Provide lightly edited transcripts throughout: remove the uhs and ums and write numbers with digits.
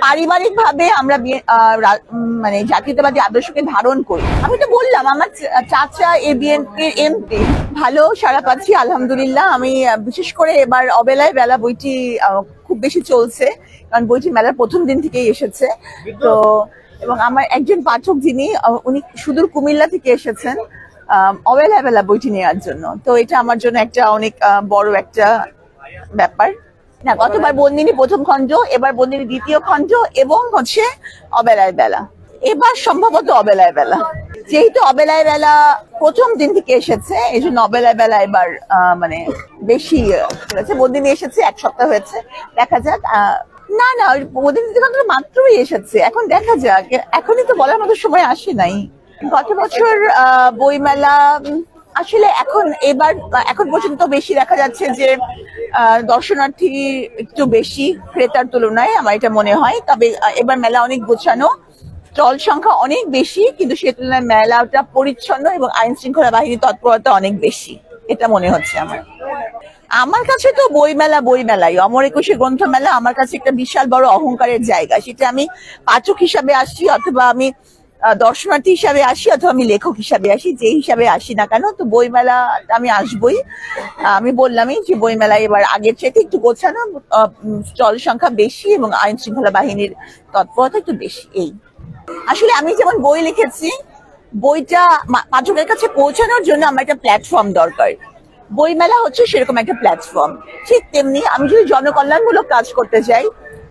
পারিবারিক ভাবে আমরা মানে জাতীয়তাবাদী আদর্শকে ধারণ করি। আমি তো বললাম আমার চাচা বিএনপির এমপি। ভালো সাড়া পাচ্ছি আলহামদুলিল্লাহ। আমি বিশেষ করে এবার অবেলায় বেলা বইটি খুব বেশি চলছে, কারণ বইটি মেলার প্রথম দিন থেকেই এসেছে। তো এবং আমার একজন পাঠক যিনি উনি সুদূর কুমিল্লা থেকে এসেছেন অবেলায় বেলা বইটি নেওয়ার জন্য। তো এটা আমার জন্য একটা অনেক বড় একটা ব্যাপার। না, গতবার বন্দিনী প্রথম খণ্ড, এবার বন্দিনী দ্বিতীয় খণ্ড এবং হচ্ছে অবেলায় বেলা। এবার সম্ভবত অবেলায় বেলা, যেহেতু অবেলায় বেলা প্রথম দিন থেকে এসেছে এই জন্য অবেলায় বেলা এবার মানে বেশি হয়েছে। বন্দিনী এসেছে 1 সপ্তাহ হয়েছে, দেখা যাক। না না, বন্দিনী মাত্রই এসেছে, এখন দেখা যাক। এখনই তো বলার মতো সময় আসে নাই। গত বছর বইমেলা আসলে এখন পর্যন্ত বেশি দেখা যাচ্ছে যে দর্শনার্থী একটু বেশি ক্রেতার তুলনায়, আমার এটা মনে হয়। তবে এবার মেলা অনেক গোছানো, স্টল সংখ্যা অনেক বেশি, কিন্তু সে তুলনায় মেলাটা পরিচ্ছন্ন এবং আইন শৃঙ্খলা বাহিনীর তৎপরতা অনেক বেশি, এটা মনে হচ্ছে আমার। আমার কাছে তো বইমেলাই, অমর একুশে গ্রন্থমেলা আমার কাছে একটা বিশাল বড় অহংকারের জায়গা। সেটা আমি পাঠক হিসাবে আসি, অথবা আমি দর্শনার্থী হিসাবে আসি, অথবা আমি লেখক হিসাবে আসি, যে হিসাবে আসি না কেন, তো বইমেলা আমি আসবই। আমি বললামই যে বইমেলা এবার আগের চেয়ে একটু গোছানো, স্টল সংখ্যা বেশি এবং আইন শৃঙ্খলা বাহিনীর তৎপরতা একটু বেশি। এই আসলে আমি যেমন বই লিখেছি, বইটা পাঠকের কাছে পৌঁছানোর জন্য আমার একটা প্ল্যাটফর্ম দরকার। বইমেলা হচ্ছে সেরকম একটা প্ল্যাটফর্ম। ঠিক তেমনি আমি যদি জনকল্যাণমূলক কাজ করতে চাই,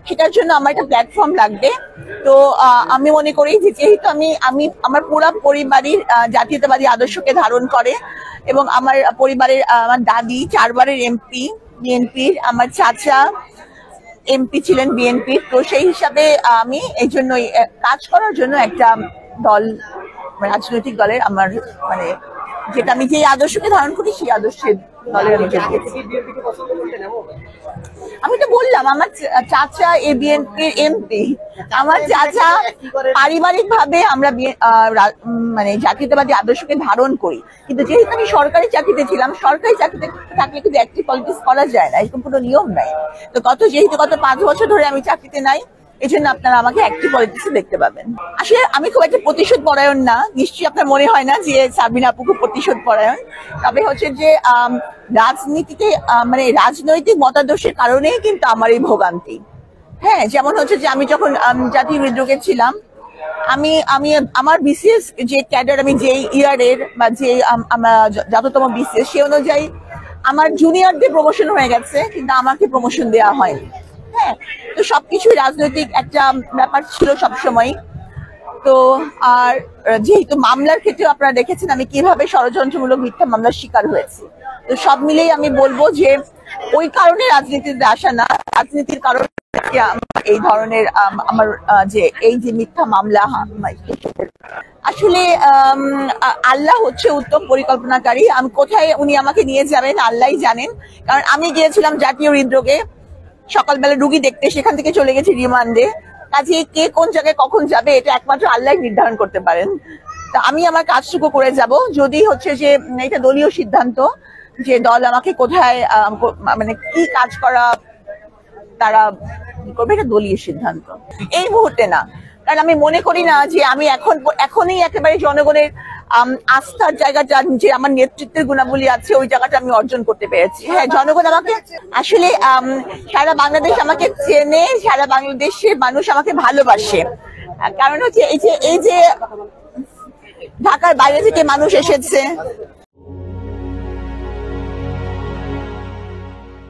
সেটার জন্য আমার একটা প্ল্যাটফর্ম লাগবে। তো আমি মনে করি যে যেহেতু আমি আমার পুরো পরিবারের জাতীয়তাবাদী আদর্শকে ধারণ করে, এবং আমার পরিবারের আমার দাদি 4 বারের এমপি বিএনপির, আমার চাচা এমপি ছিলেন বিএনপির, তো সেই হিসাবে আমি এই জন্যই কাজ করার জন্য একটা দল, রাজনৈতিক দলের আমার মানে যেটা আমি যে আদর্শকে ধারণ করি সেই আদর্শের দলের আমি তো বললাম আমার চাচা বিএনপির এমপি। আমার চাচা পারিবারিক ভাবে আমরা মানে জাতীয়তাবাদী আদর্শকে ধারণ করি, কিন্তু যেহেতু আমি সরকারি চাকরিতে ছিলাম, সরকারি চাকরিতে থাকলে কিন্তু অ্যাক্টিভ পলিটিক্স করা যায় না, এরকম কোনো নিয়ম নাই। তো যেহেতু গত 5 বছর ধরে আমি চাকরিতে নাই, এই জন্য আপনারা আমাকে অ্যাক্টিভ পলিটিক্সে দেখতে পাবেন। আসলে আমি খুব একটা প্রতিশোধ পরায়ণ না, নিশ্চয়ই আপনার মনে হয় না যে সাবিনা আপু খুব প্রতিশোধ পরায়ণ। তবে হচ্ছে যে রাজনীতিতে মানে রাজনৈতিক মতাদর্শের কারণেই কিন্তু আমার এই ভোগান্তি। হ্যাঁ, যেমন হচ্ছে যে আমি যখন জাতীয় হৃদরোগে ছিলাম, আমার বিসিএস যে ক্যাডার, আমি যে ইয়ারের বা যে আমার যততম বিসিএস, সে অনুযায়ী আমার জুনিয়রদের প্রমোশন হয়ে গেছে, কিন্তু আমাকে প্রমোশন দেওয়া হয়নি। হ্যাঁ, তো সবকিছুই রাজনৈতিক একটা ব্যাপার ছিল সবসময়। তো আর যেহেতু মামলার ক্ষেত্রে আপনারা দেখেছেন আমি কিভাবে ষড়যন্ত্রমূলক মিথ্যা মামলার শিকার হয়েছি, তো সব মিলেই আমি বলবো যে ওই কারণে রাজনীতিতে আসা না, রাজনীতির কারণে এই ধরনের আমার এই যে মিথ্যা মামলা। আসলে আল্লাহ হচ্ছে উত্তম পরিকল্পনাকারী। আমি কোথায় উনি আমাকে নিয়ে যাবেন আল্লাহই জানেন। কারণ আমি গিয়েছিলাম জাতীয় হৃদরোগে সকালবেলা রুগী দেখতে, সেখান থেকে চলে গেছি রিমান্ডে। কাজে কে কোন জায়গায় কখন যাবে এটা একমাত্র আল্লাহ নির্ধারণ করতে পারেন। তা আমি আমার কাজটুকু করে যাব। যদি হচ্ছে যে এটা দলীয় সিদ্ধান্ত যে দল আমাকে কোথায় মানে কি কাজ করা তারা করবে, এটা দলীয় সিদ্ধান্ত, এই মুহূর্তে না। কারণ আমি মনে করি না যে আমি এখনই একেবারে জনগণের আস্থার জায়গাটা, যে আমার নেতৃত্বের গুণাবলী আছে, ওই জায়গাটা আমি অর্জন করতে পেরেছি। হ্যাঁ, জনগণ আমাকে আসলে সারা বাংলাদেশ আমাকে চেনে, সারা বাংলাদেশের মানুষ আমাকে ভালোবাসে। কারণ হচ্ছে এই যে ঢাকার বাইরে থেকে মানুষ এসেছে,